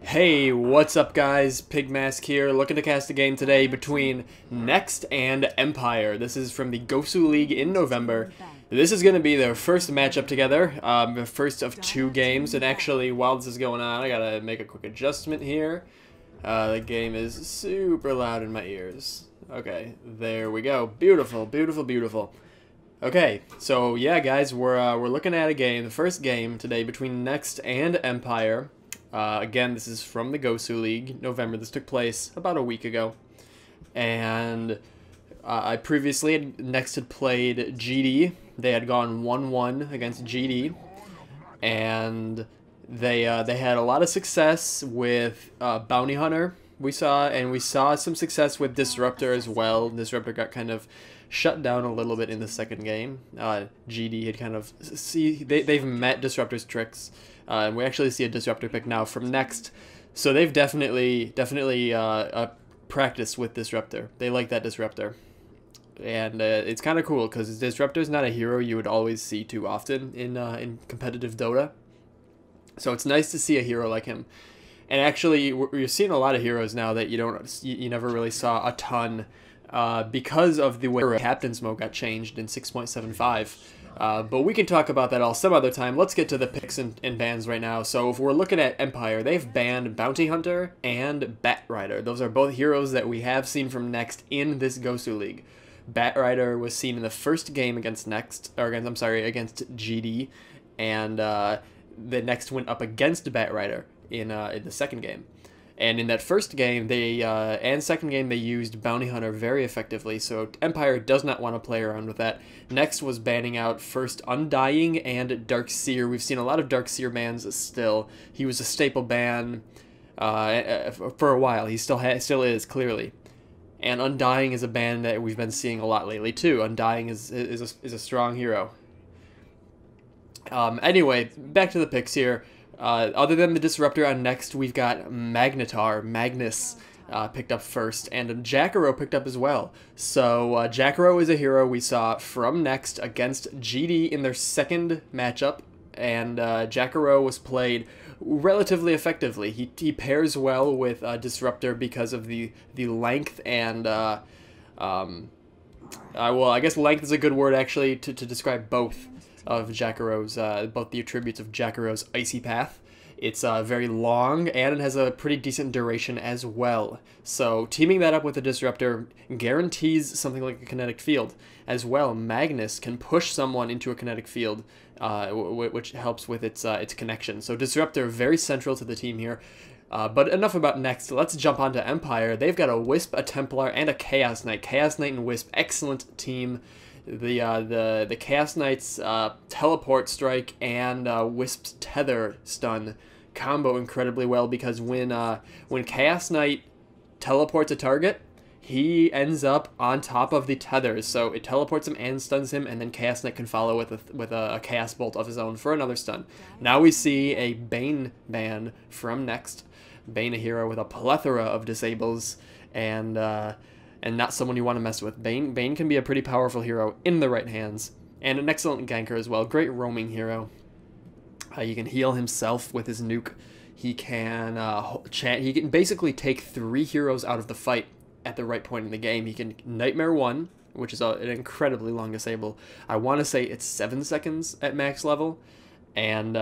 Hey, what's up guys? Pigmask here, looking to cast a game today between Next and Empire. This is from the Gosuleague in November. This is going to be their first matchup together, the first of two games, and actually while this is going on, I gotta make a quick adjustment here. The game is super loud in my ears. Okay, there we go. Beautiful, beautiful, beautiful. Okay, so yeah guys, we're looking at a game, the first game today between Next and Empire. Again, this is from the Gosuleague, November. This took place about a week ago. And I previously Next had played GD. They had gone 1-1 against GD. And they had a lot of success with Bounty Hunter, we saw some success with Disruptor as well. Disruptor got kind of shut down a little bit in the second game. GD had kind of they've met Disruptor's tricks, and we actually see a Disruptor pick now from Next. So they've definitely practiced with Disruptor. They like that Disruptor, and it's kind of cool because Disruptor's not a hero you would always see too often in competitive Dota. So it's nice to see a hero like him. And actually, we're seeing a lot of heroes now that you never really saw a ton, because of the way Captain's Mode got changed in 6.75. But we can talk about that all some other time. Let's get to the picks and bans right now. So if we're looking at Empire, they've banned Bounty Hunter and Bat Rider. Those are both heroes that we have seen from Next in this Gosuleague. Bat Rider was seen in the first game against against GD, and the Next went up against Bat Rider in the second game. And in that first game, and second game, they used Bounty Hunter very effectively, so Empire does not want to play around with that. Next was banning out first Undying and Darkseer. We've seen a lot of Darkseer bans still. He was a staple ban for a while. He still is, clearly. And Undying is a ban that we've been seeing a lot lately, too. Undying is a strong hero. Anyway, back to the picks here. Other than the Disruptor on Next, we've got Magnus picked up first, and Jacaro picked up as well. So Jacaro is a hero we saw from Next against GD in their second matchup, and Jacaro was played relatively effectively. He pairs well with Disruptor because of the length and well, I guess length is a good word actually to describe both of Jacaro's, both the attributes of Jacaro's Icy Path. It's very long, and it has a pretty decent duration as well. So teaming that up with a Disruptor guarantees something like a kinetic field. As well, Magnus can push someone into a kinetic field, which helps with its connection. So Disruptor very central to the team here. But enough about Next. Let's jump on to Empire. They've got a Wisp, a Templar, and a Chaos Knight. Chaos Knight and Wisp, excellent team. The Chaos Knight's teleport strike and Wisp's tether stun combo incredibly well, because when Chaos Knight teleports a target, he ends up on top of the tethers, so it teleports him and stuns him, and then Chaos Knight can follow with a Chaos Bolt of his own for another stun. Now we see a Bane ban from Next. Bane, a hero with a plethora of disables, and not someone you want to mess with. Bane can be a pretty powerful hero in the right hands, and an excellent ganker as well. Great roaming hero. He can heal himself with his nuke. He can he can basically take 3 heroes out of the fight at the right point in the game. He can Nightmare 1, which is an incredibly long disable. I want to say it's 7 seconds at max level. And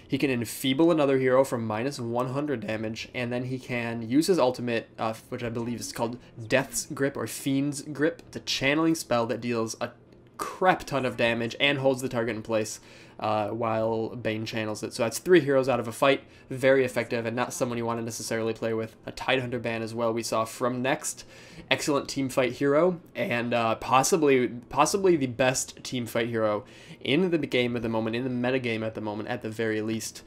he can enfeeble another hero for minus 100 damage, and then he can use his ultimate, which I believe is called Death's Grip or Fiend's Grip. It's a channeling spell that deals a crap ton of damage and holds the target in place while Bane channels it. So that's 3 heroes out of a fight. Very effective, and not someone you want to necessarily play with. A Tidehunter ban as well we saw from Next. Excellent teamfight hero, and possibly the best teamfight hero in the game at the moment, in the metagame at the moment, at the very least.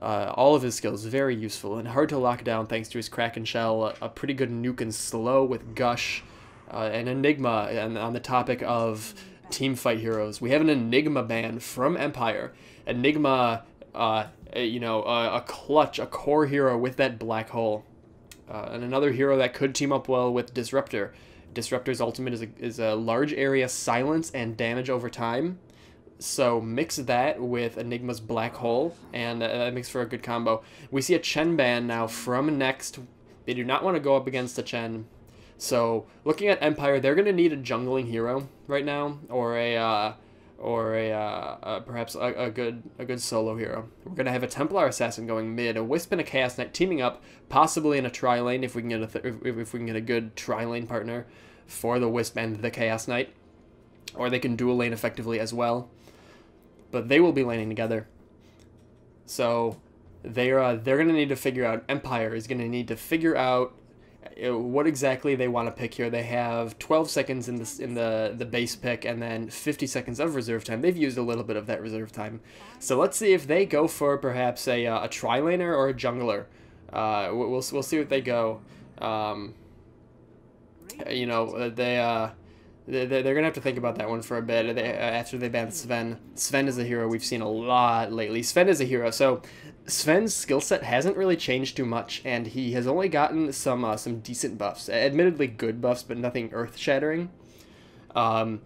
All of his skills very useful and hard to lock down thanks to his Kraken Shell, a pretty good nuke and slow with Gush, and Enigma. And on the topic of teamfight heroes, we have an Enigma ban from Empire. Enigma, a clutch, a core hero with that black hole. And another hero that could team up well with Disruptor. Disruptor's ultimate is a large area silence and damage over time. So mix that with Enigma's Black Hole, and that makes for a good combo. We see a Chen ban now from Next. They do not want to go up against a Chen. So looking at Empire, they're going to need a jungling hero right now, or perhaps a good solo hero. We're going to have a Templar Assassin going mid, a Wisp and a Chaos Knight teaming up, possibly in a tri-lane if we can get if we can get a good tri-lane partner for the Wisp and the Chaos Knight, or they can dual lane effectively as well. But they will be laning together. So they're going to need to figure out, Empire is going to need to figure out what exactly they want to pick here. They have 12 seconds in the base pick and then 50 seconds of reserve time. They've used a little bit of that reserve time. So let's see if they go for perhaps a tri-laner or a jungler. We'll see what they go. You know, they're going to have to think about that one for a bit after they ban Sven. Sven is a hero we've seen a lot lately. Sven is a hero. So Sven's skill set hasn't really changed too much, and he has only gotten some decent buffs. Admittedly good buffs, but nothing earth-shattering. But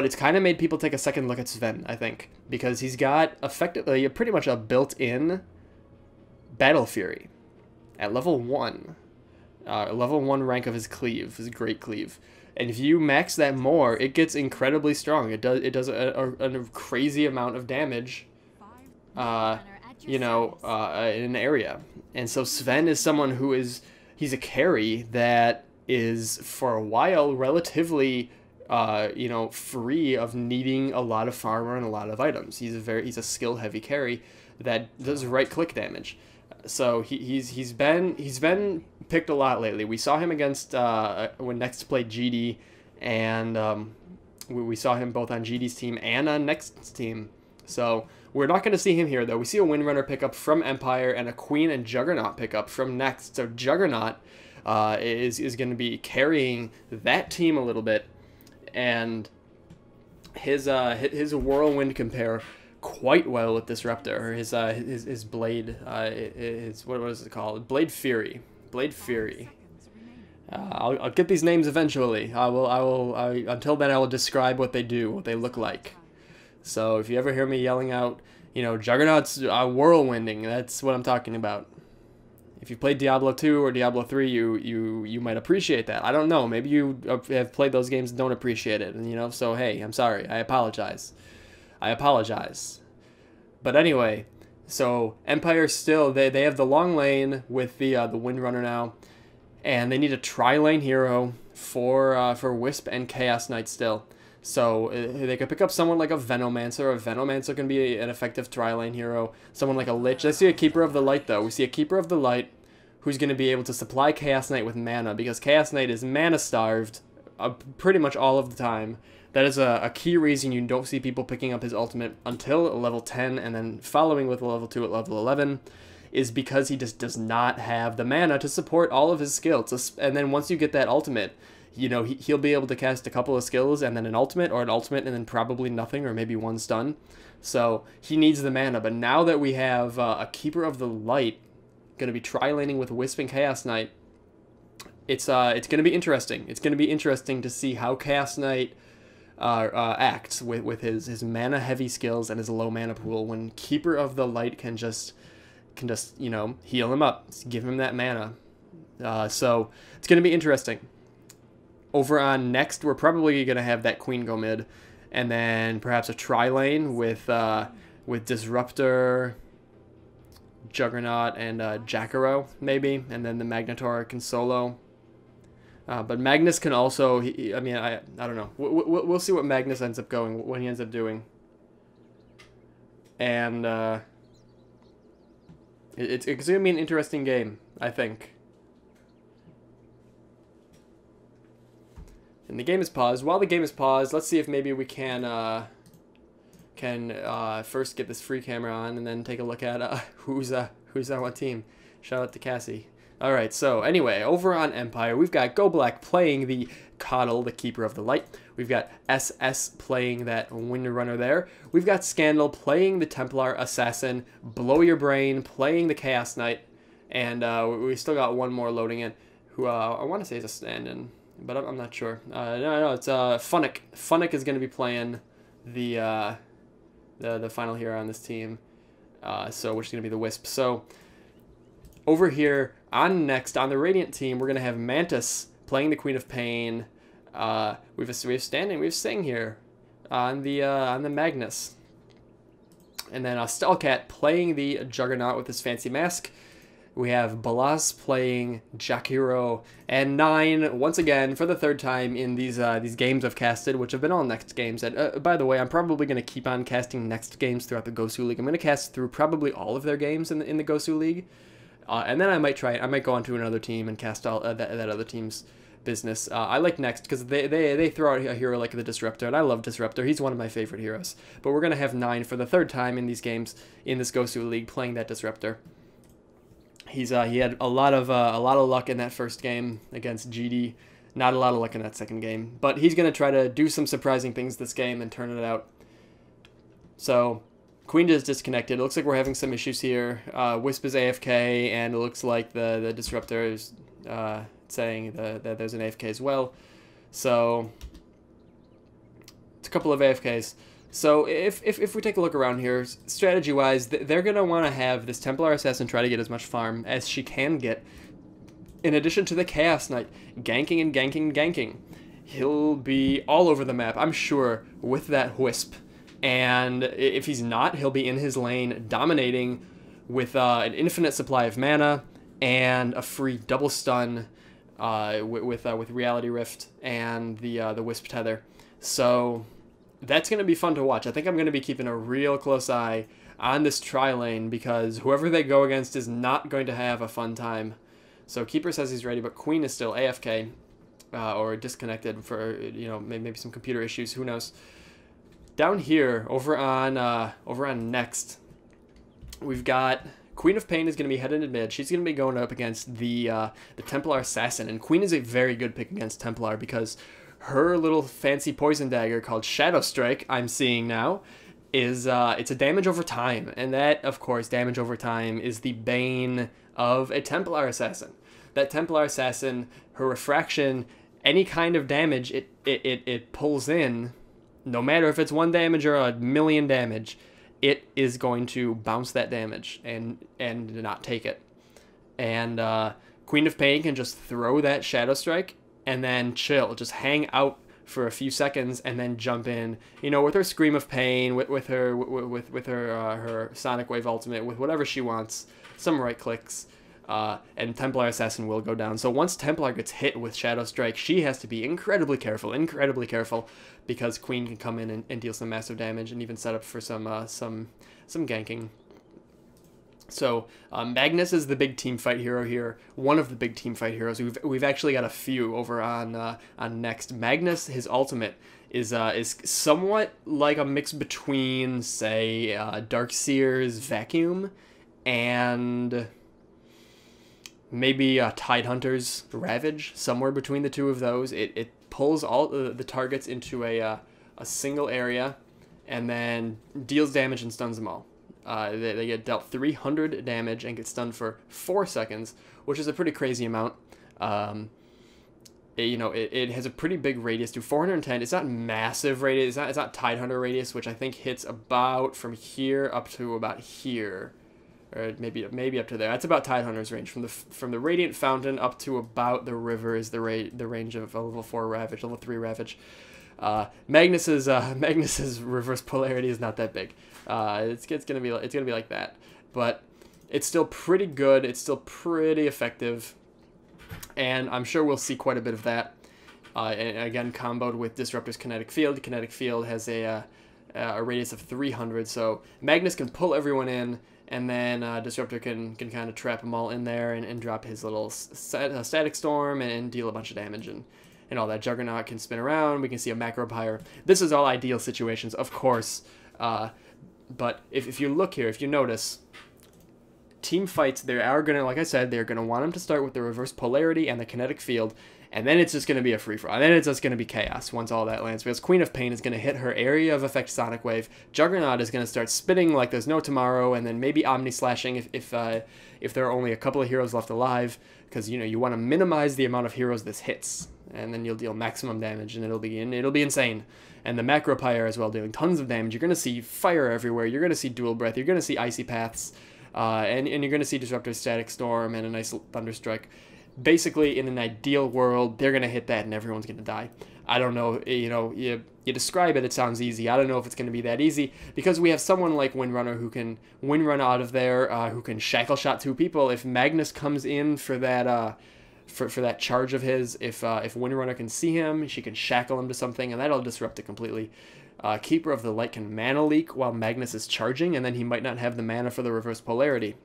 it's kind of made people take a second look at Sven, I think, because he's got effectively pretty much a built-in Battle Fury at level 1. Level 1 rank of his cleave, his Great Cleave. And if you max that more, it gets incredibly strong. It does a crazy amount of damage, you know, in an area. And so Sven is someone who he's a carry that is for a while relatively, you know, free of needing a lot of armor and a lot of items. He's a skill heavy carry that does right click damage. So he's been picked a lot lately. We saw him against when Next played GD, and we saw him both on GD's team and on Next's team. So we're not going to see him here though. We see a Windrunner pickup from Empire and a Queen and Juggernaut pickup from Next. So Juggernaut is going to be carrying that team a little bit, and his Whirlwind compare quite well with Disruptor. His blade, what is it called? Blade Fury. I'll get these names eventually. Until then I will describe what they do, what they look like. So if you ever hear me yelling out, you know, Juggernaut's whirlwinding, that's what I'm talking about. If you played Diablo 2 or Diablo 3, you might appreciate that. I don't know. Maybe you have played those games and don't appreciate it. And, you know, so hey, I'm sorry. I apologize. But anyway, so Empire still, they have the long lane with the Windrunner now, and they need a tri-lane hero for Wisp and Chaos Knight still. So they could pick up someone like a Venomancer. A Venomancer can be an effective tri-lane hero. Someone like a Lich. I see a Keeper of the Light though. We see a Keeper of the Light who's going to be able to supply Chaos Knight with mana, because Chaos Knight is mana starved pretty much all of the time. That is a key reason you don't see people picking up his ultimate until level 10 and then following with level 2 at level 11, is because he just does not have the mana to support all of his skills. And then once you get that ultimate, you know, he'll be able to cast a couple of skills and then an ultimate, or an ultimate and then probably nothing, or maybe one stun. So he needs the mana. But now that we have a Keeper of the Light going to be tri-laning with Wisp and Chaos Knight, it's going to be interesting. It's going to be interesting to see how Chaos Knight acts with his mana heavy skills and his low mana pool, when Keeper of the Light can just you know, heal him up, give him that mana. So it's gonna be interesting. Over on Next, we're probably gonna have that Queen go mid, and then perhaps a tri-lane with Disruptor, Juggernaut, and Jakiro maybe, and then the Magnetor can solo. But Magnus can also, I don't know. We'll see what Magnus ends up going, what he ends up doing. And it's going to be an interesting game, I think. And the game is paused. While the game is paused, let's see if maybe we can first get this free camera on and then take a look at who's on what team. Shout out to Cassie. Alright, so anyway, over on Empire, we've got Go Black playing the Coddle, the Keeper of the Light. We've got SS playing that Windrunner there. We've got Scandal playing the Templar Assassin, Blow Your Brain playing the Chaos Knight, and we still got one more loading in, who I want to say is a stand-in, but I'm not sure. No, it's Funnick. Funnick is going to be playing the the final hero on this team. So which is going to be the Wisp. So over here on Next, on the Radiant team, we're going to have Mantis playing the Queen of Pain. We have Sting here on the Magnus. And then Skullcat playing the Juggernaut with his fancy mask. We have Balaz playing Jakiro, and 9 once again for the third time in these games I've casted, which have been all Next games. And by the way, I'm probably going to keep on casting Next games throughout the Gosuleague. I'm going to cast through probably all of their games in the Gosuleague, and then I might go on to another team and cast all that other team's business. I like Next because they throw out a hero like the Disruptor, and I love Disruptor. He's one of my favorite heroes. But we're going to have 9 for the third time in these games in this Gosuleague playing that Disruptor. He had a lot of luck in that first game against GD. Not a lot of luck in that second game, but he's gonna try to do some surprising things this game and turn it out. So Queen is disconnected. It looks like we're having some issues here. Wisp is AFK, and it looks like the Disruptor is saying that there's an AFK as well. So it's a couple of AFKs. So if we take a look around here, strategy-wise, they're going to want to have this Templar Assassin try to get as much farm as she can get, in addition to the Chaos Knight, ganking and ganking and ganking. He'll be all over the map, I'm sure, with that Wisp. And if he's not, he'll be in his lane, dominating with an infinite supply of mana and a free double stun with Reality Rift and the Wisp Tether. So that's going to be fun to watch. I think I'm going to be keeping a real close eye on this tri-lane because whoever they go against is not going to have a fun time. So Keeper says he's ready, but Queen is still AFK or disconnected for maybe some computer issues. Who knows? Down here, over on Next, we've got Queen of Pain is going to be headed in mid. She's going to be going up against the Templar Assassin, and Queen is a very good pick against Templar because her little fancy poison dagger called Shadow Strike, I'm seeing now, is it's a damage over time, and that, of course, damage over time is the bane of a Templar Assassin. That Templar Assassin, her refraction, any kind of damage it pulls in, no matter if it's 1 damage or 1,000,000 damage, it is going to bounce that damage and not take it. And Queen of Pain can just throw that Shadow Strike and then chill, just hang out for a few seconds and then jump in, with her Scream of Pain, with her Sonic Wave ultimate, with whatever she wants, some right clicks, and Templar Assassin will go down. So once Templar gets hit with Shadow Strike, she has to be incredibly careful, because Queen can come in and deal some massive damage and even set up for some ganking. So Magnus is the big team fight hero here, one of the big team fight heroes. We've actually got a few over on Next. Magnus, his ultimate is somewhat like a mix between, say, Darkseer's Vacuum and maybe Tidehunter's Ravage, somewhere between the two of those. It pulls all the targets into a single area and then deals damage and stuns them all. They get dealt 300 damage and get stunned for 4 seconds, which is a pretty crazy amount. It has a pretty big radius to 410. It's not massive radius. It's not Tidehunter radius, which I think hits about from here up to about here, or maybe up to there. That's about Tidehunter's range. From the Radiant Fountain up to about the river is the range of a level 4 Ravage, level 3 Ravage. Magnus's reverse polarity is not that big. It's gonna be like that, but it's still pretty good. It's still pretty effective, and I'm sure we'll see quite a bit of that. And again, comboed with Disruptor's Kinetic Field. Kinetic Field has a radius of 300, so Magnus can pull everyone in, and then Disruptor can kind of trap them all in there and drop his little Static Storm and deal a bunch of damage and all that. Juggernaut can spin around. We can see a Macro Pyre. This is all ideal situations, of course. But if you look here, if you notice, team fights, they are going to, like I said, they're going to want him to start with the reverse polarity and the kinetic field, and then it's just going to be a free-for-all. And then it's just going to be chaos once all that lands, because Queen of Pain is going to hit her area of effect Sonic Wave. Juggernaut is going to start spinning like there's no tomorrow, and then maybe Omni Slashing if there are only a couple of heroes left alive, because you want to minimize the amount of heroes this hits, and then you'll deal maximum damage, and it'll be insane. And the Macro Pyre as well, doing tons of damage. You're going to see fire everywhere. You're going to see Dual Breath. You're going to see Icy Paths, and you're going to see Disruptor Static Storm and a nice Thunderstrike. Basically, in an ideal world, they're going to hit that and everyone's going to die. I don't know, you describe it, it sounds easy. I don't know if it's going to be that easy, because we have someone like Windrunner who can Windrun out of there, who can Shackle Shot 2 people. If Magnus comes in for that for that charge of his, if Windrunner can see him, she can shackle him to something, and that'll disrupt it completely. Keeper of the Light can Mana Leak while Magnus is charging, and then he might not have the mana for the reverse polarity.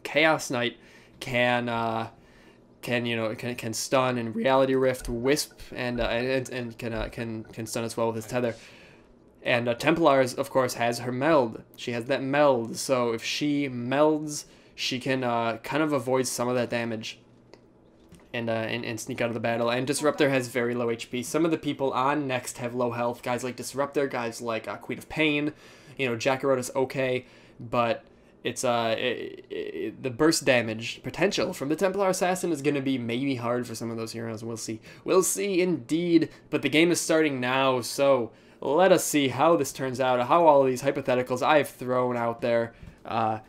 Chaos Knight can stun and Reality Rift, Wisp, and can stun as well with his tether. And Templars, of course, has her meld. She has that meld, so if she melds, she can kind of avoid some of that damage and sneak out of the battle. And Disruptor has very low HP. Some of the people on Next have low health. Guys like Disruptor, guys like Queen of Pain. Jackaroo is okay, but it's the burst damage potential from the Templar Assassin is going to be maybe hard for some of those heroes. We'll see. We'll see indeed. But the game is starting now, so let us see how this turns out, how all of these hypotheticals I have thrown out there, how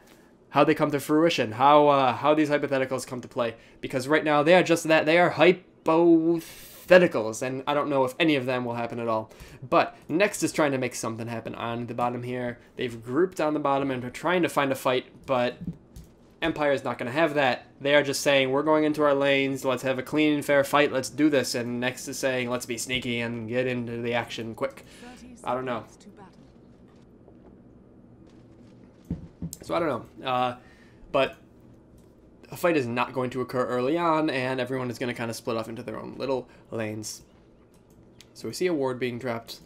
they come to fruition, how these hypotheticals come to play. Because right now they are just that. They are hypotheticals, and I don't know if any of them will happen at all. But Next is trying to make something happen on the bottom here. They've grouped on the bottom and are trying to find a fight, but Empire is not going to have that. They are just saying, we're going into our lanes, let's have a clean and fair fight, let's do this. And Next is saying, let's be sneaky and get into the action quick. I don't know. So I don't know. But a fight is not going to occur early on, and everyone is going to kind of split off into their own little lanes. So we see a ward being dropped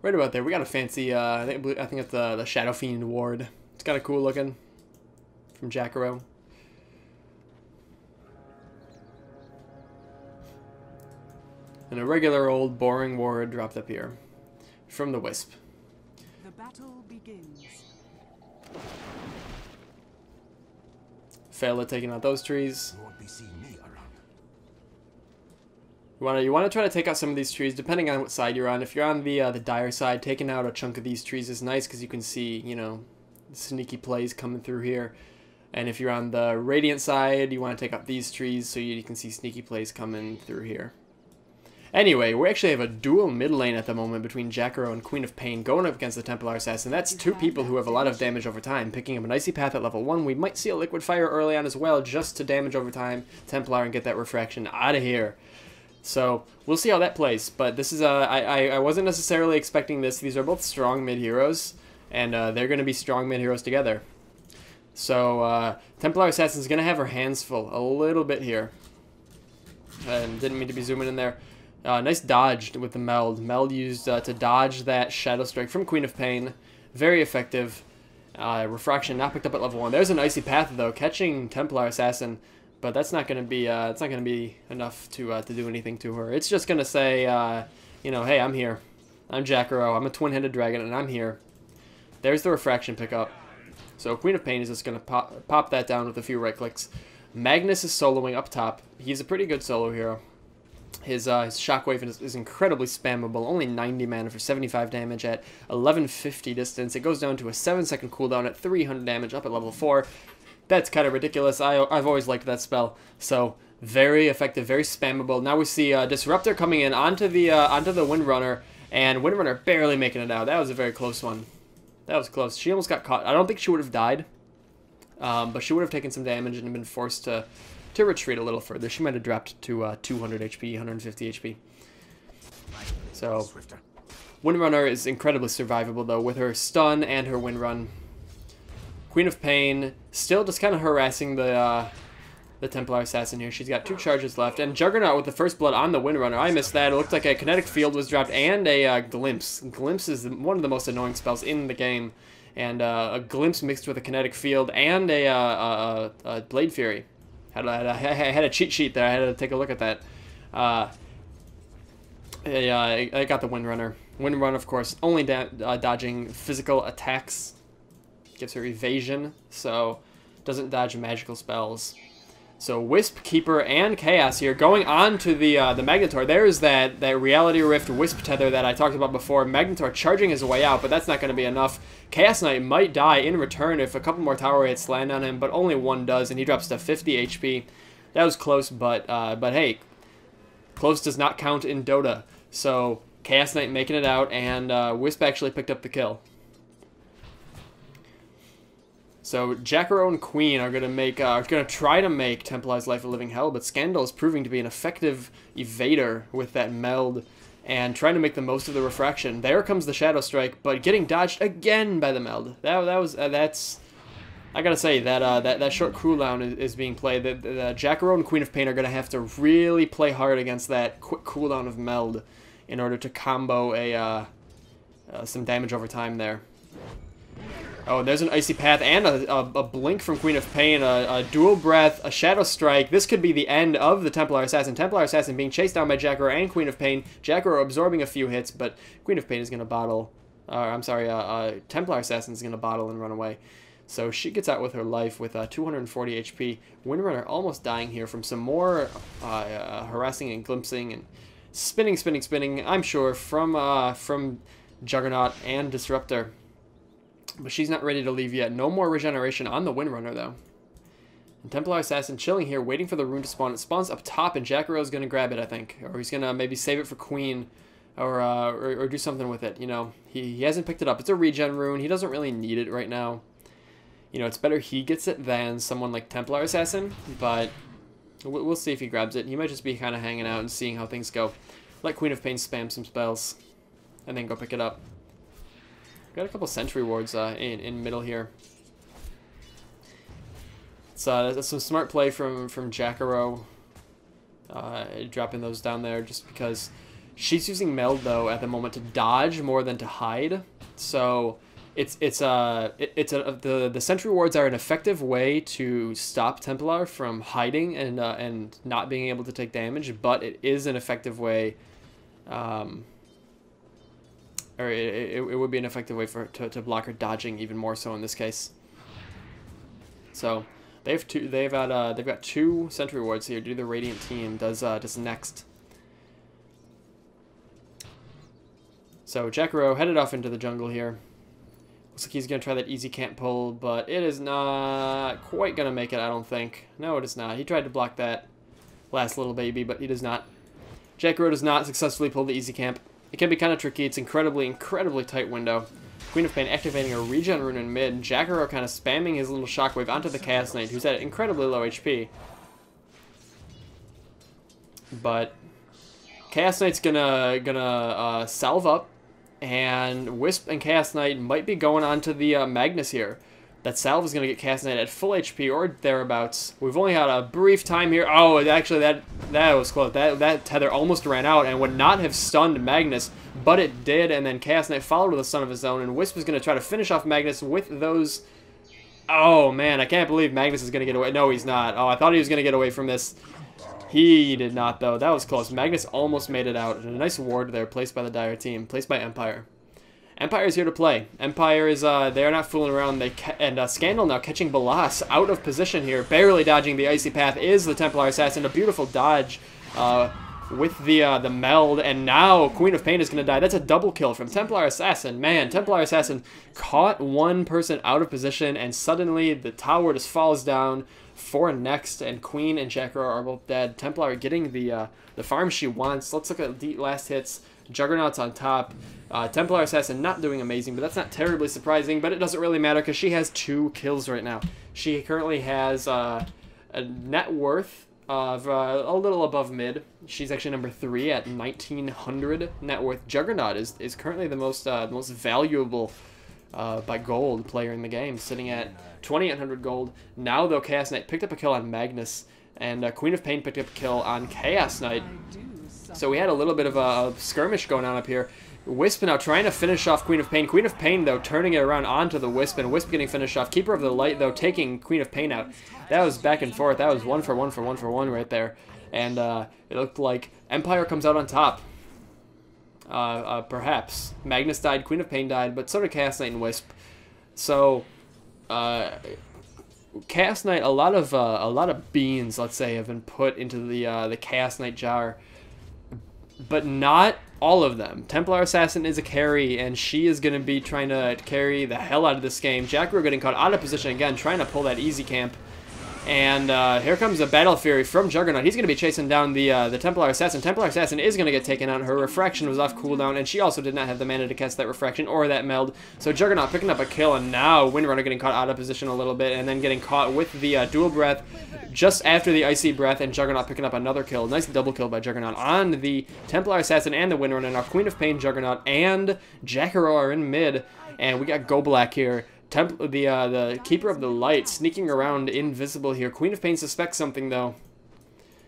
right about there. We got a fancy, I think it's the Shadow Fiend ward. It's kind of cool looking from Jackaroo. And a regular old boring ward dropped up here from the Wisp. The battle begins. Failed at taking out those trees. You won't be seeing me around. You want to try to take out some of these trees, depending on what side you're on. If you're on the dire side, taking out a chunk of these trees is nice because you can see, sneaky plays coming through here. And if you're on the Radiant side, you want to take out these trees so you can see sneaky plays coming through here. Anyway, we actually have a dual mid lane at the moment between Jackaroo and Queen of Pain going up against the Templar Assassin. That's two people who have a lot of damage over time. Picking up an Icy Path at level 1. We might see a Liquid Fire early on as well, just to damage over time Templar and get that refraction out of here. So, we'll see how that plays. But this is, I wasn't necessarily expecting this. These are both strong mid heroes, and they're going to be strong mid heroes together. So, Templar Assassin's going to have her hands full a little bit here. Didn't mean to be zooming in there. Nice dodge with the meld. Meld used to dodge that Shadow Strike from Queen of Pain. Very effective. Refraction not picked up at level 1. There's an Icy Path though, catching Templar Assassin, but that's not going to be enough to do anything to her. It's just going to say, hey, I'm here. I'm Jackaroo. I'm a twin-headed dragon, and I'm here. There's the refraction pickup. So Queen of Pain is just going to pop that down with a few right clicks. Magnus is soloing up top. He's a pretty good solo hero. His Shockwave is incredibly spammable, only 90 mana for 75 damage at 1150 distance. It goes down to a 7-second cooldown at 300 damage up at level 4. That's kind of ridiculous. I've always liked that spell. So, very effective, very spammable. Now we see Disruptor coming in onto the Windrunner, and Windrunner barely making it out. That was a very close one. That was close. She almost got caught. I don't think she would have died, but she would have taken some damage and been forced to retreat a little further. She might have dropped to 200 HP, 150 HP. So, Windrunner is incredibly survivable, though, with her stun and her Windrun. Queen of Pain still just kind of harassing the Templar Assassin here. She's got 2 charges left. And Juggernaut with the first blood on the Windrunner. I missed that. It looked like a Kinetic Field was dropped and a Glimpse. Glimpse is one of the most annoying spells in the game. and a glimpse mixed with a kinetic field and a Blade Fury. I had a cheat sheet there. I had to take a look at that. I got the Windrunner. Windrunner, of course, only dodging physical attacks. Gives her evasion, so doesn't dodge magical spells. So Wisp, Keeper, and Chaos here going on to the Magnetor. There's that Reality Rift Wisp tether that I talked about before. Magnetor charging his way out, but that's not going to be enough. Chaos Knight might die in return if a couple more tower hits land on him, but only one does, and he drops to 50 HP. That was close, but hey, close does not count in Dota. So Chaos Knight making it out, and Wisp actually picked up the kill. So Jacaro and Queen are gonna try to make Templar's life a living hell, but Scandal is proving to be an effective evader with that meld and trying to make the most of the refraction. There comes the Shadow Strike, but getting dodged again by the meld. That's I gotta say that short cooldown is being played. The Jacaro and Queen of Pain are gonna have to really play hard against that quick cooldown of meld in order to combo some damage over time there. Oh, there's an Icy Path and a Blink from Queen of Pain, a Dual Breath, a Shadow Strike. This could be the end of the Templar Assassin. Templar Assassin being chased down by Jacaro and Queen of Pain. Jacaro absorbing a few hits, but Queen of Pain is going to bottle. Templar Assassin is going to bottle and run away. So she gets out with her life with 240 HP. Windrunner almost dying here from some more harassing and glimpsing and spinning, I'm sure, from Juggernaut and Disruptor. But she's not ready to leave yet. No more regeneration on the Windrunner, though. And Templar Assassin chilling here, waiting for the rune to spawn. It spawns up top, and Jackaro's going to grab it, I think. Or he's going to maybe save it for Queen, or do something with it. You know, he hasn't picked it up. It's a regen rune. He doesn't really need it right now. You know, it's better he gets it than someone like Templar Assassin, but we'll see if he grabs it. He might just be kind of hanging out and seeing how things go. Let Queen of Pain spam some spells, and then go pick it up. Got a couple sentry wards in middle here. That's some smart play from Jacaro, dropping those down there just because she's using meld though at the moment to dodge more than to hide. So the sentry wards are an effective way to stop Templar from hiding and not being able to take damage, but it is an effective way. Or it would be an effective way for to block her dodging even more so in this case. So they've got two sentry wards here. Do the Radiant team does next. So Jacaro headed off into the jungle here. Looks like he's gonna try that easy camp pull, but it is not quite gonna make it, I don't think. No, it is not. He tried to block that last little baby, but he does not. Jacaro does not successfully pull the easy camp. It can be kind of tricky. It's incredibly tight window. Queen of Pain activating a regen rune in mid. Jacaro kind of spamming his little shockwave onto the Chaos Knight, who's at incredibly low HP. But Chaos Knight's gonna salve up, and Wisp and Chaos Knight might be going on to the Magnus here. That salve is going to get Chaos Knight at full HP or thereabouts. We've only had a brief time here. Oh, actually, that was close. That tether almost ran out and would not have stunned Magnus, but it did, and then Chaos Knight followed with a stun of his own, and Wisp is going to try to finish off Magnus with those... Oh, man, I can't believe Magnus is going to get away. No, he's not. Oh, I thought he was going to get away from this. He did not, though. That was close. Magnus almost made it out. And a nice ward there placed by the Dire team, placed by Empire. Empire is here to play. Empire is, they're not fooling around. Scandal now catching Balas out of position here. Barely dodging the Icy Path is the Templar Assassin. A beautiful dodge with the meld. And now Queen of Pain is going to die. That's a double kill from Templar Assassin. Man, Templar Assassin caught one person out of position, and suddenly the tower just falls down for Next, and Queen and Jacaro are both dead. Templar getting the farm she wants. Let's look at the last hits. Juggernaut's on top. Templar Assassin not doing amazing, but that's not terribly surprising, but it doesn't really matter because she has 2 kills right now. She currently has a net worth of a little above mid. She's actually number 3 at 1900 net worth. Juggernaut is currently the most valuable by gold player in the game, sitting at 2800 gold. Now, though, Chaos Knight picked up a kill on Magnus, and Queen of Pain picked up a kill on Chaos Knight. So we had a little bit of a skirmish going on up here. Wisp now trying to finish off Queen of Pain. Queen of Pain, though, turning it around onto the Wisp, and Wisp getting finished off. Keeper of the Light, though, taking Queen of Pain out. That was back and forth. That was 1 for 1 for 1 for 1 right there. And it looked like Empire comes out on top. Perhaps. Magnus died, Queen of Pain died, but so did Chaos Knight and Wisp. So, Chaos Knight, a lot of beans, let's say, have been put into the Chaos Knight jar, but not all of them. Templar Assassin is a carry, and she is going to be trying to carry the hell out of this game. Jackaroo getting caught out of position again, trying to pull that easy camp. And here comes a Battle Fury from Juggernaut. He's going to be chasing down the Templar Assassin. Templar Assassin is going to get taken out. Her Refraction was off cooldown, and she also did not have the mana to cast that Refraction or that Meld. So Juggernaut picking up a kill, and now Windrunner getting caught out of position a little bit, and then getting caught with the Dual Breath just after the Icy Breath, and Juggernaut picking up another kill. Nice double kill by Juggernaut on the Templar Assassin and the Windrunner. Now Queen of Pain, Juggernaut, and Jackaroo are in mid, and we got Go Black here. The Keeper of the Light sneaking around invisible here. Queen of Pain suspects something, though.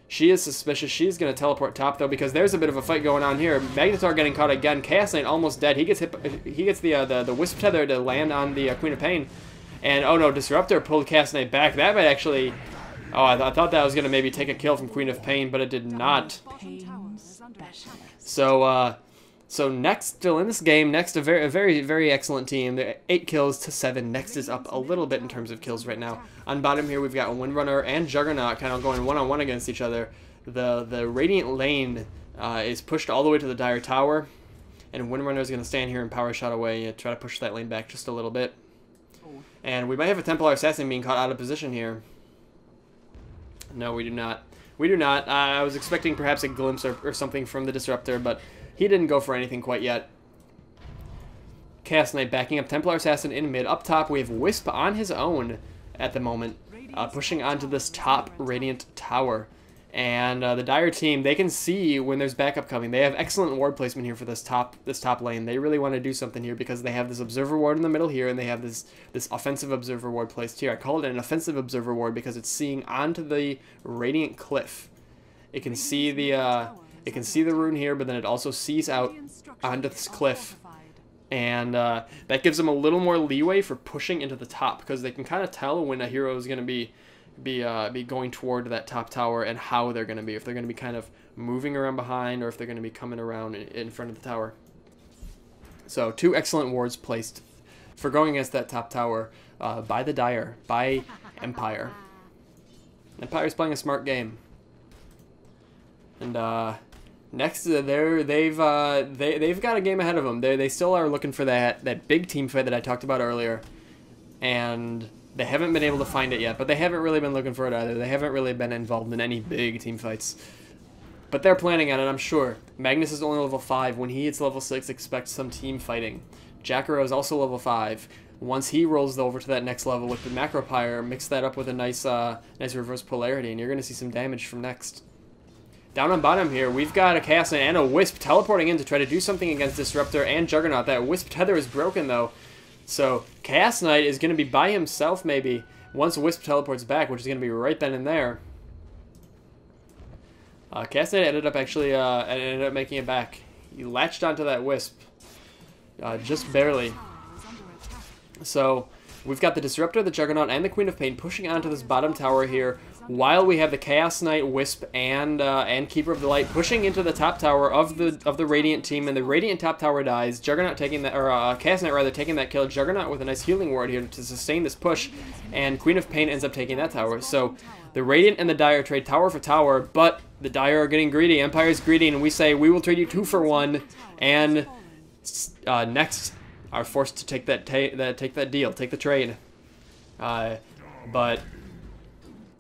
She is suspicious. She's going to teleport top, though, because there's a bit of a fight going on here. Magnetar getting caught again. Chaos Knight almost dead. He gets hit. He gets the Wisp Tether to land on the Queen of Pain. And, oh no, Disruptor pulled Chaos Knight back. That might actually... Oh, I thought that was going to maybe take a kill from Queen of Pain, but it did not. So Next still in this game. Next a very excellent team. They're 8 kills to 7. Next is up a little bit in terms of kills right now. On bottom here we've got Windrunner and Juggernaut kind of going one-on-one against each other. The Radiant lane is pushed all the way to the Dire Tower, and Windrunner is going to stand here and power shot away and try to push that lane back just a little bit. And we might have a Templar Assassin being caught out of position here. No, we do not. We do not. I was expecting perhaps a glimpse or something from the Disruptor, but he didn't go for anything quite yet. Chaos Knight backing up Templar Assassin in mid. Up top, we have Wisp on his own at the moment, pushing onto this top Radiant Tower. And the Dire team, they can see when there's backup coming. They have excellent ward placement here for this top lane. They really want to do something here because they have this Observer Ward in the middle here, and they have this offensive Observer Ward placed here. I call it an offensive Observer Ward because it's seeing onto the Radiant Cliff. It can see the rune here, but then it also sees out onto this cliff. And that gives them a little more leeway for pushing into the top, because they can kind of tell when a hero is going to be going toward that top tower and how they're going to be. If they're going to be kind of moving around behind, or if they're going to be coming around in front of the tower. So 2 excellent wards placed for going against that top tower by the Dire, by Empire. Empire's playing a smart game. And next, they've got a game ahead of them. They still are looking for that big team fight that I talked about earlier, and they haven't been able to find it yet. But they haven't really been looking for it either. They haven't really been involved in any big team fights. But they're planning on it, I'm sure. Magnus is only level 5. When he hits level 6, expect some team fighting. Jackaroo is also level 5. Once he rolls over to that next level with the Macropyre, mix that up with a nice reverse polarity, and you're going to see some damage from Next. Down on bottom here, we've got a Chaos Knight and a Wisp teleporting in to try to do something against Disruptor and Juggernaut. That Wisp tether is broken, though. So Chaos Knight is going to be by himself, maybe, once Wisp teleports back, which is going to be right then and there. Chaos Knight ended up making it back. He latched onto that Wisp. Just barely. So we've got the Disruptor, the Juggernaut, and the Queen of Pain pushing onto this bottom tower here, while we have the Chaos Knight, Wisp, and Keeper of the Light pushing into the top tower of the Radiant team, and the Radiant top tower dies. Juggernaut taking that, or Chaos Knight rather, taking that kill. Juggernaut with a nice healing ward here to sustain this push, and Queen of Pain ends up taking that tower. So the Radiant and the Dire trade tower for tower, but the Dire are getting greedy. Empire's greedy, and we say we will trade you 2 for 1, and Next are forced to take that deal, take the trade. But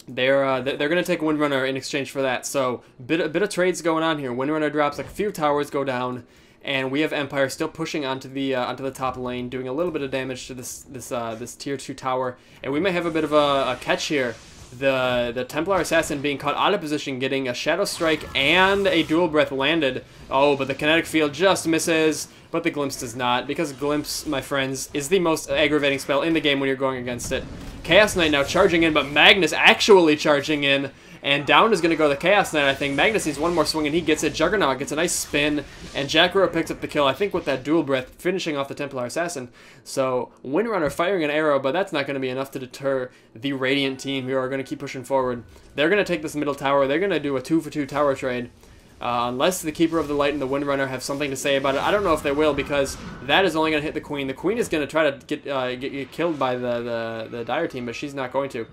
they're gonna take Windrunner in exchange for that. So a bit of trades going on here. Windrunner drops, like a few towers go down, and we have Empire still pushing onto the top lane, doing a little bit of damage to this tier 2 tower, and we may have a bit of a catch here. The Templar Assassin being caught out of position, getting a Shadow Strike and a Dual Breath landed. Oh, but the kinetic field just misses. but the Glimpse does not, because Glimpse, my friends, is the most aggravating spell in the game when you're going against it. Chaos Knight now charging in, but Magnus actually charging in, and down is going to go the Chaos Knight, I think. Magnus needs one more swing, and he gets it. Juggernaut gets a nice spin, and Jacaro picks up the kill, I think with that dual breath, finishing off the Templar Assassin. So, Windrunner firing an arrow, but that's not going to be enough to deter the Radiant team who are going to keep pushing forward. They're going to take this middle tower. They're going to do a 2-for-2 tower trade. Unless the Keeper of the Light and the Windrunner have something to say about it. I don't know if they will, because that is only going to hit the Queen. The Queen is going to try to get killed by the Dire team, but she's not going to.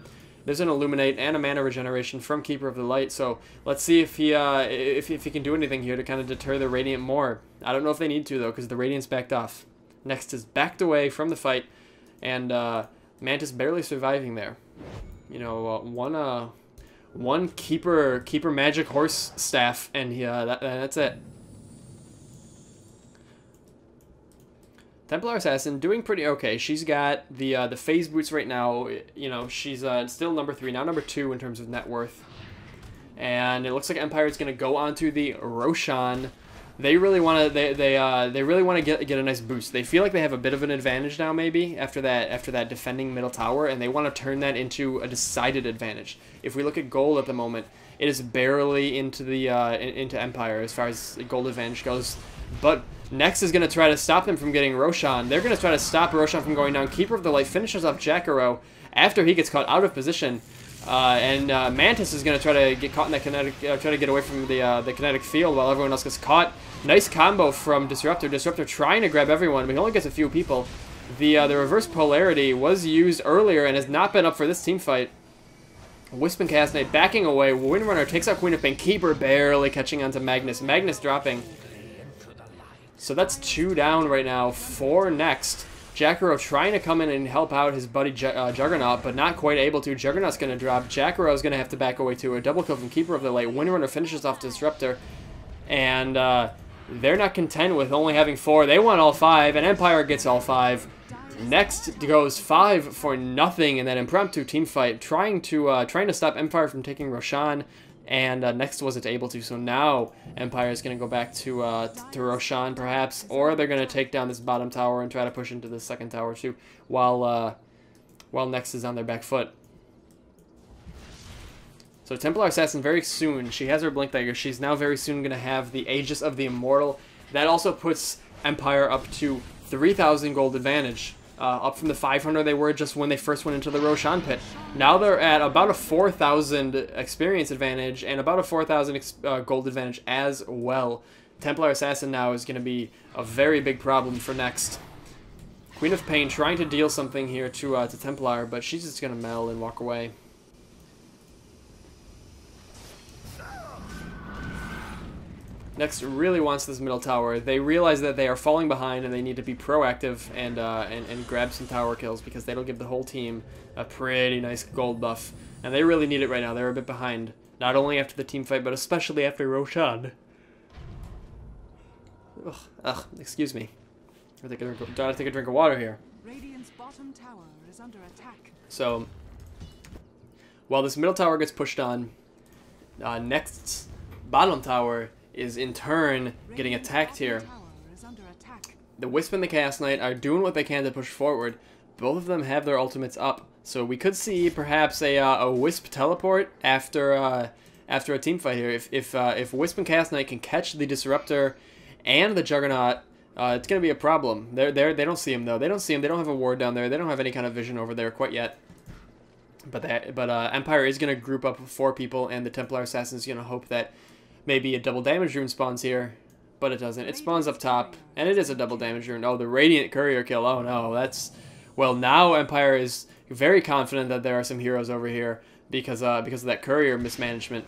There's an Illuminate and a mana regeneration from Keeper of the Light, so let's see if he can do anything here to kind of deter the Radiant more. I don't know if they need to, though, because the Radiant's backed off. Next is backed away from the fight, and Mantis barely surviving there. You know, one keeper magic horse staff, and that's it. Templar Assassin doing pretty okay. She's got the phase boots right now. You know, she's still number 3, now number 2 in terms of net worth. And it looks like Empire is going to go onto the Roshan. They really want to they really want to get a nice boost. They feel like they have a bit of an advantage now, maybe after that defending middle tower, and they want to turn that into a decided advantage. If we look at gold at the moment, it is barely into the into Empire as far as gold advantage goes. But Next is going to try to stop them from getting Roshan. They're going to try to stop Roshan from going down. Keeper of the Light finishes off Jacaro after he gets caught out of position. And Mantis is going to try to get caught in that kinetic, try to get away from the kinetic field while everyone else gets caught. Nice combo from Disruptor. Disruptor trying to grab everyone, but he only gets a few people. The reverse polarity was used earlier and has not been up for this team fight. Wisp and Chaos Knight backing away. Windrunner takes out Queen of Pain. Keeper barely catching onto Magnus. Magnus dropping. So that's 2 down right now for Next. Jacaro trying to come in and help out his buddy Juggernaut, but not quite able to. Juggernaut's going to drop. Jacaro is going to have to back away to a double kill from Keeper of the Light. Windrunner finishes off Disruptor. And they're not content with only having 4. They want all 5, and Empire gets all 5. Next goes 5 for nothing in that impromptu team fight, trying to stop Empire from taking Roshan, and Next wasn't able to. So now Empire is going to go back to Roshan perhaps, or they're going to take down this bottom tower and try to push into the second tower too, while Next is on their back foot. So Templar Assassin very soon, she has her Blink Dagger. She's now very soon going to have the Aegis of the Immortal. That also puts Empire up to 3,000 gold advantage. Up from the 500 they were just when they first went into the Roshan pit. Now they're at about a 4,000 experience advantage and about a 4,000 gold advantage as well. Templar Assassin now is going to be a very big problem for Next. Queen of Pain trying to deal something here to Templar, but she's just going to meld and walk away. Next really wants this middle tower. They realize that they are falling behind and they need to be proactive and grab some tower kills, because that'll give the whole team a pretty nice gold buff. And they really need it right now. They're a bit behind, not only after the team fight, but especially after Roshan. Ugh, excuse me. I think I gotta take a drink of water here. Radiant's bottom tower is under attack. So, while this middle tower gets pushed on, Next's bottom tower is in turn getting attacked here. The Wisp and the Chaos Knight are doing what they can to push forward. Both of them have their ultimates up, so we could see perhaps a Wisp teleport after a team fight here. If Wisp and Chaos Knight can catch the Disruptor and the Juggernaut, it's gonna be a problem. They don't see him though. They don't see him. They don't have a ward down there. They don't have any kind of vision over there quite yet. But Empire is gonna group up 4 people, and the Templar Assassin is gonna hope that maybe a double damage rune spawns here, but it doesn't. It spawns up top, and it is a double damage rune. Oh, the Radiant Courier kill. Oh no, that's... Well, now Empire is very confident that there are some heroes over here because of that Courier mismanagement.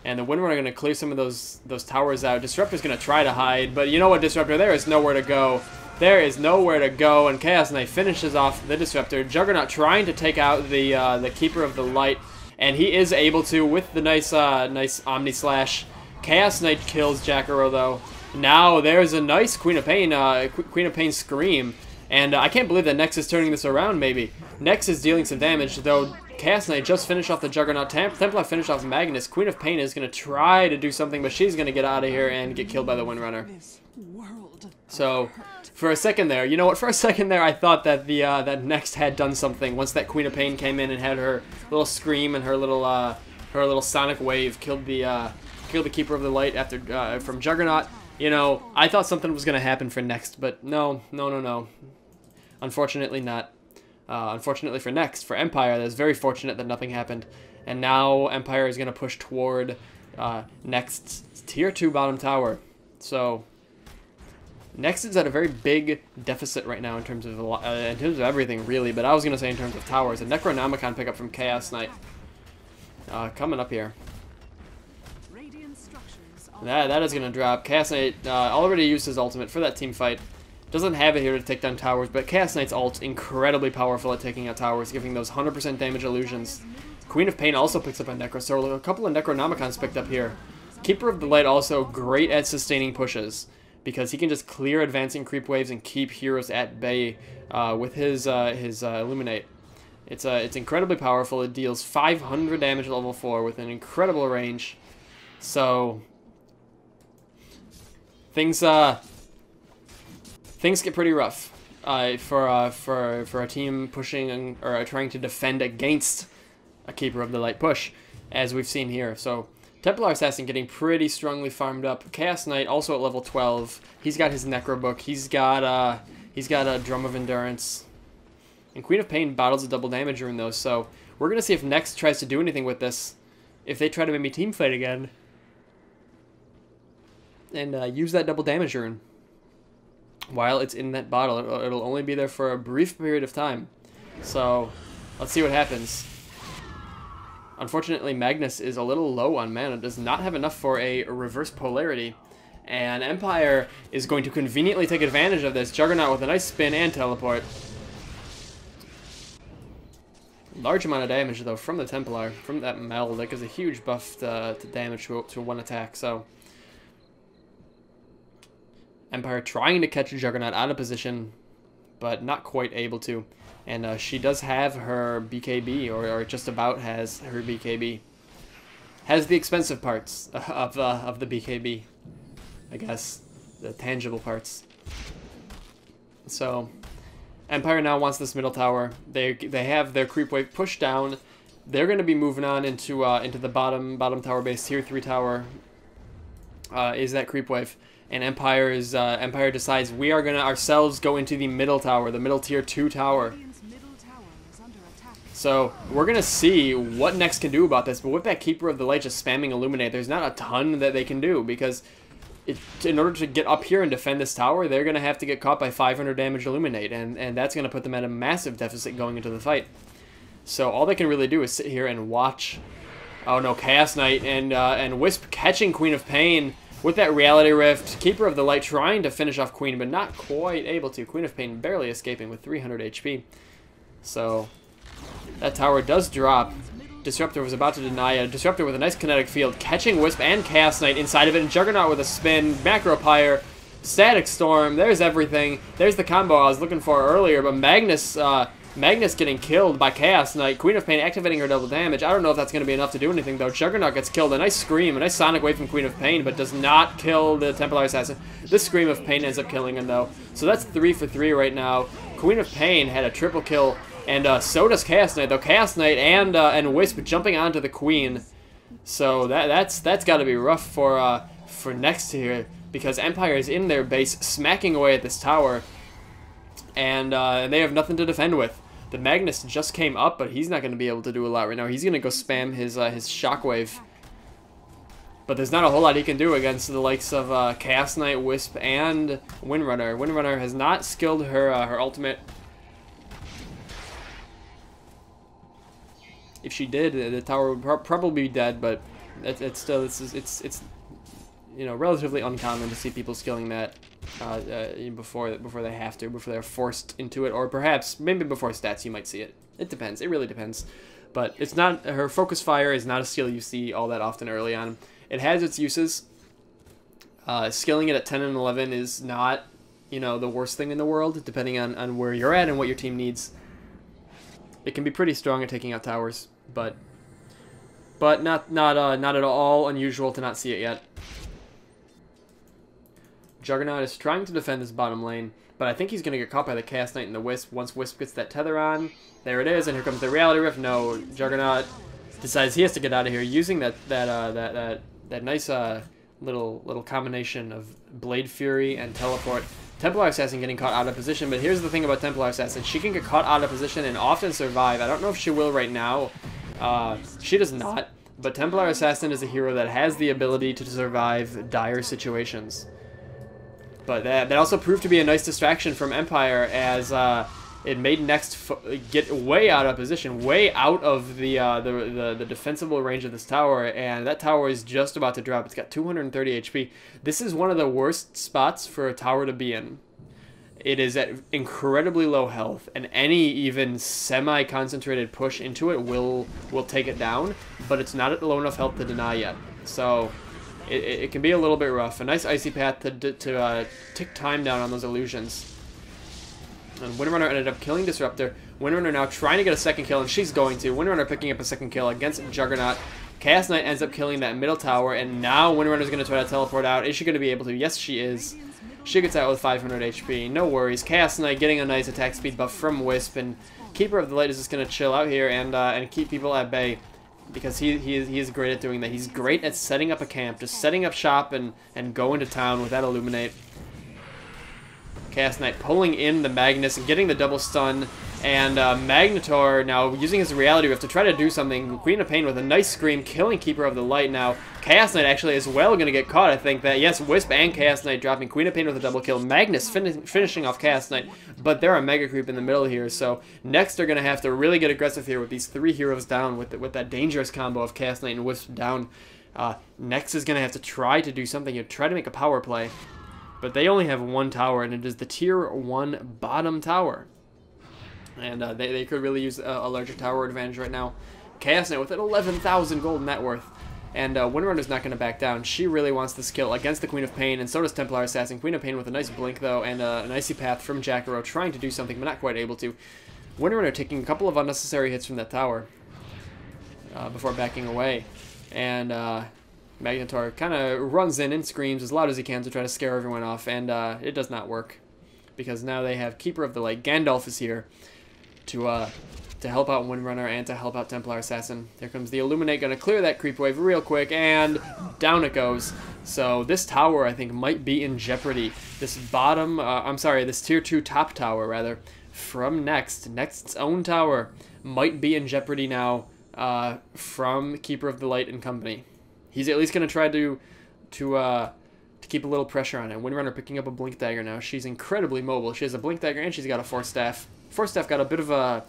And the Windrunner are going to clear some of those towers out. Disruptor's going to try to hide, but you know what, Disruptor? There is nowhere to go. There is nowhere to go, and Chaos Knight finishes off the Disruptor. Juggernaut trying to take out the Keeper of the Light, and he is able to with the nice Omni Slash. Chaos Knight kills Jacaro though. Now there's a nice Queen of Pain scream, and I can't believe that Nex is turning this around. Maybe Nex is dealing some damage though. Chaos Knight just finished off the Juggernaut. Templar finished off Magnus. Queen of Pain is going to try to do something, but she's going to get out of here and get killed by the Windrunner. So For a second there, you know what? For a second there, I thought that the that Next had done something. Once that Queen of Pain came in and had her little scream and her little sonic wave killed the Keeper of the Light after from Juggernaut. You know, I thought something was gonna happen for Next, but no. Unfortunately, not. Unfortunately for Next, for Empire, that's very fortunate that nothing happened, and now Empire is gonna push toward Next's tier 2 bottom tower. So. Next is at a very big deficit right now in terms of everything, really. But I was gonna say in terms of towers. A Necronomicon pickup from Chaos Knight coming up here. That is gonna drop. Chaos Knight already used his ultimate for that team fight. Doesn't have it here to take down towers, but Chaos Knight's ult incredibly powerful at taking out towers, giving those 100% damage illusions. Queen of Pain also picks up a Necro, so a couple of Necronomicons picked up here. Keeper of the Light also great at sustaining pushes, because he can just clear advancing creep waves and keep heroes at bay with his Illuminate. It's incredibly powerful. It deals 500 damage at level 4 with an incredible range. So things get pretty rough for a team pushing or trying to defend against a Keeper of the Light push, as we've seen here. So. Templar Assassin getting pretty strongly farmed up. Chaos Knight also at level 12. He's got his Necro Book. He's got a Drum of Endurance. And Queen of Pain bottles a double damage rune though. So we're gonna see if Next tries to do anything with this. If they try to maybe team fight again and use that double damage rune while it's in that bottle. It'll only be there for a brief period of time. So let's see what happens. Unfortunately, Magnus is a little low on mana, does not have enough for a reverse polarity, and Empire is going to conveniently take advantage of this. Juggernaut with a nice spin and teleport. Large amount of damage, though, from the Templar, from that Meld. That gives a huge buff to damage to one attack, so... Empire trying to catch Juggernaut out of position, but not quite able to. And she does have her BKB, or just about has her BKB. Has the expensive parts of the BKB, I guess, the tangible parts. So, Empire now wants this middle tower. They have their creep wave pushed down. They're going to be moving on into the bottom tower base. Tier 3 tower is that creep wave. And Empire decides we are going to ourselves go into the middle tower, the middle tier 2 tower. So we're going to see what Next can do about this, but with that Keeper of the Light just spamming Illuminate, there's not a ton that they can do, because in order to get up here and defend this tower, they're going to have to get caught by 500 damage Illuminate, and that's going to put them at a massive deficit going into the fight. So all they can really do is sit here and watch. Oh no, Chaos Knight and Wisp catching Queen of Pain with that Reality Rift. Keeper of the Light trying to finish off Queen, but not quite able to. Queen of Pain barely escaping with 300 HP. So... that tower does drop. Disruptor was about to deny it. Disruptor with a nice kinetic field, catching Wisp and Chaos Knight inside of it, and Juggernaut with a spin, Macro Pyre, Static Storm, there's everything. There's the combo I was looking for earlier, but Magnus getting killed by Chaos Knight. Queen of Pain activating her double damage. I don't know if that's going to be enough to do anything, though. Juggernaut gets killed. A nice Scream, a nice Sonic Wave from Queen of Pain, but does not kill the Templar Assassin. This Scream of Pain ends up killing him, though. So that's 3 for 3 right now. Queen of Pain had a triple kill. And so does Chaos Knight, though. Chaos Knight and Wisp jumping onto the Queen. So that's got to be rough for Next here, because Empire is in their base, smacking away at this tower, and they have nothing to defend with. The Magnus just came up, but he's not going to be able to do a lot right now. He's going to go spam his Shockwave. But there's not a whole lot he can do against the likes of Chaos Knight, Wisp, and Windrunner. Windrunner has not skilled her ultimate. If she did, the tower would probably be dead, but it's still it's you know, relatively uncommon to see people skilling that before they have to, before they're forced into it, or perhaps maybe before stats you might see it. It depends. It really depends. But it's not, her focus fire is not a skill you see all that often early on. It has its uses. Skilling it at 10 and 11 is not, you know, the worst thing in the world, depending on where you're at and what your team needs. It can be pretty strong at taking out towers, but not at all unusual to not see it yet. Juggernaut is trying to defend this bottom lane, but I think he's going to get caught by the Chaos Knight and the Wisp once Wisp gets that tether on. There it is, and here comes the Reality Rift. No, Juggernaut decides he has to get out of here using that nice little combination of Blade Fury and Teleport. Templar Assassin getting caught out of position, but here's the thing about Templar Assassin. She can get caught out of position and often survive. I don't know if she will right now. She does not, but Templar Assassin is a hero that has the ability to survive dire situations. But that also proved to be a nice distraction from Empire, as it made Next get way out of position, way out of the defensible range of this tower, and that tower is just about to drop. It's got 230 HP. This is one of the worst spots for a tower to be in. It is at incredibly low health, and any even semi-concentrated push into it will take it down, but it's not at low enough health to deny yet. So it can be a little bit rough. A nice Icy Path to tick time down on those illusions. And Windrunner ended up killing Disruptor. Windrunner now trying to get a second kill, and she's going to. Windrunner picking up a second kill against Juggernaut. Chaos Knight ends up killing that middle tower, and now Windrunner's going to try to teleport out. Is she going to be able to? Yes, she is. She gets out with 500 HP. No worries. Chaos Knight getting a nice attack speed buff from Wisp, and Keeper of the Light is just going to chill out here and keep people at bay, because he is great at doing that. He's great at setting up a camp, just setting up shop and go into town with that Illuminate. Chaos Knight pulling in the Magnus and getting the double stun, and Magnetor now using his Reality Rift to try to do something. Queen of Pain with a nice scream, killing Keeper of the Light now. Chaos Knight actually as well going to get caught, I think. That yes, Wisp and Chaos Knight dropping. Queen of Pain with a double kill. Magnus finishing off Chaos Knight, but there are Mega Creep in the middle here, so next they're going to have to really get aggressive here with these three heroes down, with that dangerous combo of Chaos Knight and Wisp down. Next is going to have to try to do something here, try to make a power play. But they only have one tower, and it is the Tier 1 bottom tower. And they could really use a larger tower advantage right now. Chaos Knight with an 11,000 gold net worth. And Windrunner's not going to back down. She really wants this kill against the Queen of Pain, and so does Templar Assassin. Queen of Pain with a nice blink, though, and an Icy Path from Jackaro, trying to do something, but not quite able to. Windrunner taking a couple of unnecessary hits from that tower before backing away. And Magnetor kind of runs in and screams as loud as he can to try to scare everyone off, and it does not work, because now they have Keeper of the Light. Gandalf is here to help out Windrunner and to help out Templar Assassin. There comes the Illuminate, going to clear that creep wave real quick, and down it goes. So this tower, I think, might be in jeopardy. This bottom, this Tier 2 top tower, rather, from Next's own tower, might be in jeopardy now from Keeper of the Light and company. He's at least going to try to keep a little pressure on it. Windrunner picking up a Blink Dagger now. She's incredibly mobile. She has a Blink Dagger and she's got a Force Staff. Force Staff got a bit of a...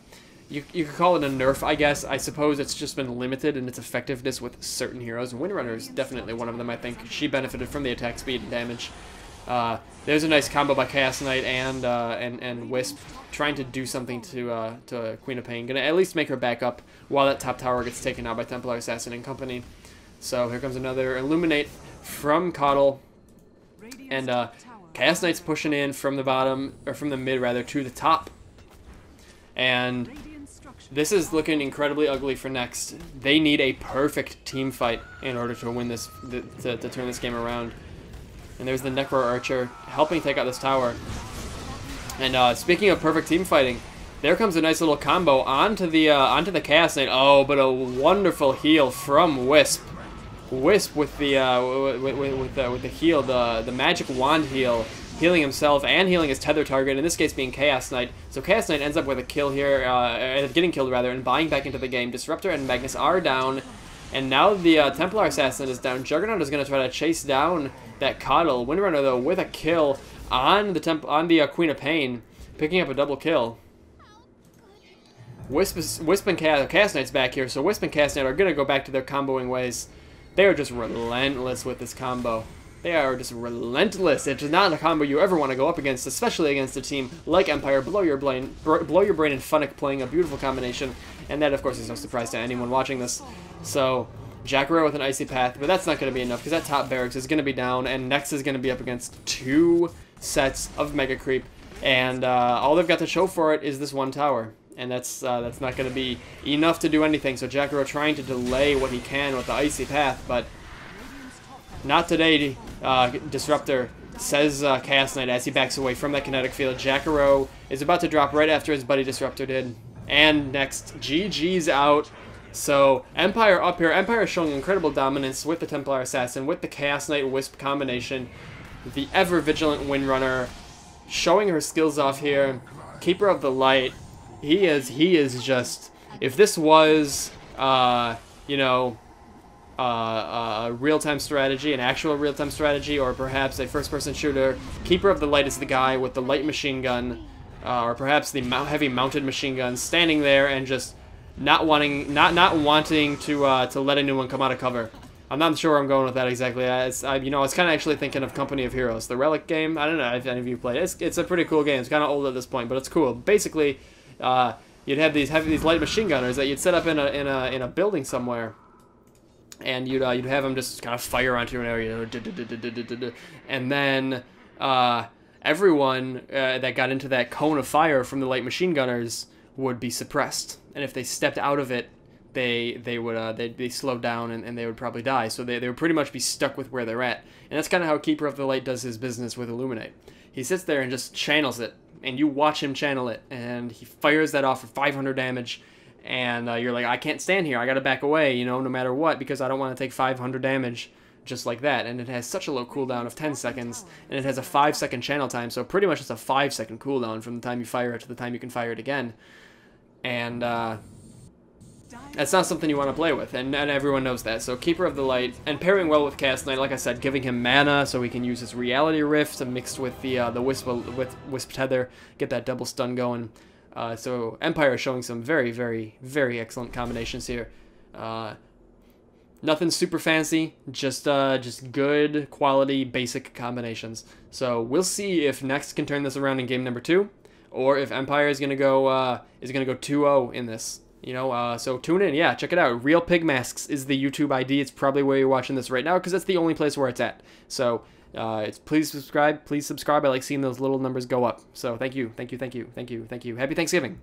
You could call it a nerf, I guess. I suppose it's just been limited in its effectiveness with certain heroes. Windrunner is definitely one of them, I think. She benefited from the attack speed and damage. There's a nice combo by Chaos Knight and Wisp, trying to do something to Queen of Pain. Gonna at least make her back up while that top tower gets taken out by Templar Assassin and company. So here comes another Illuminate from Coddle, and Chaos Knight's pushing in from the bottom, or from the mid rather, to the top. And this is looking incredibly ugly for Next. They need a perfect team fight in order to win this, to turn this game around. And there's the Necro Archer helping take out this tower. And speaking of perfect team fighting, there comes a nice little combo onto the Chaos Knight. Oh, but a wonderful heal from Wisp. Wisp with the heal, the magic wand heal, healing himself and healing his tether target, in this case being Chaos Knight. So Chaos Knight ends up with a kill here, getting killed rather, and buying back into the game. Disruptor and Magnus are down, and now the Templar Assassin is down. Juggernaut is going to try to chase down that Coddle. Windrunner, though, with a kill on the Queen of Pain, picking up a double kill. Wisp and Chaos Knight's back here, so Wisp and Chaos Knight are going to go back to their comboing ways. They are just relentless with this combo. They are just relentless. It's not a combo you ever want to go up against, especially against a team like Empire. Blow Your Brain and Funnick playing a beautiful combination, and that, of course, is no surprise to anyone watching this. So, Jackaro with an Icy Path, but that's not going to be enough, because that top barracks is going to be down, and Next is going to be up against 2 sets of Mega Creep, and all they've got to show for it is this one tower. And that's not going to be enough to do anything. So Jackaro trying to delay what he can with the Icy Path, but not today, Disruptor. says Chaos Knight as he backs away from that kinetic field. Jacaro is about to drop right after his buddy Disruptor did. And next, GG's out. So, Empire up here. Empire showing incredible dominance with the Templar Assassin, with the Chaos Knight Wisp combination. The ever-vigilant Windrunner showing her skills off here. Keeper of the Light. He is just... If this was, you know, a real-time strategy, an actual real-time strategy, or perhaps a first-person shooter, Keeper of the Light is the guy with the light machine gun, or perhaps the heavy mounted machine gun, standing there and just not wanting to let anyone come out of cover. I'm not sure where I'm going with that exactly. You know, I was kind of actually thinking of Company of Heroes, the Relic game. I don't know if any of you played it. It's a pretty cool game. It's kind of old at this point, but it's cool. Basically, you'd have these light machine gunners that you'd set up in a building somewhere, and you'd have them just kind of fire onto an area, and then everyone that got into that cone of fire from the light machine gunners would be suppressed, and if they stepped out of it, they'd be slowed down and they would probably die. So they would pretty much be stuck with where they're at, and that's kind of how Keeper of the Light does his business with Illuminate. He sits there and just channels it, and you watch him channel it, and he fires that off for 500 damage, and you're like, I can't stand here, I gotta back away, you know, no matter what, because I don't want to take 500 damage just like that. And it has such a low cooldown of 10 seconds, and it has a 5-second channel time, so pretty much it's a 5-second cooldown from the time you fire it to the time you can fire it again. And that's not something you want to play with, and everyone knows that. So Keeper of the Light, and pairing well with Chaos Knight, like I said, giving him mana so he can use his Reality Rift mixed with the Wisp Tether, get that double stun going. So Empire is showing some very, very, very excellent combinations here. Nothing super fancy, just good quality basic combinations. So we'll see if Next can turn this around in game number 2, or if Empire is gonna go 2-0 in this. You know, so tune in, yeah, check it out. Real Pig Masks is the YouTube ID. It's probably where you're watching this right now, because that's the only place where it's at. So please subscribe. I like seeing those little numbers go up. So thank you. Happy Thanksgiving.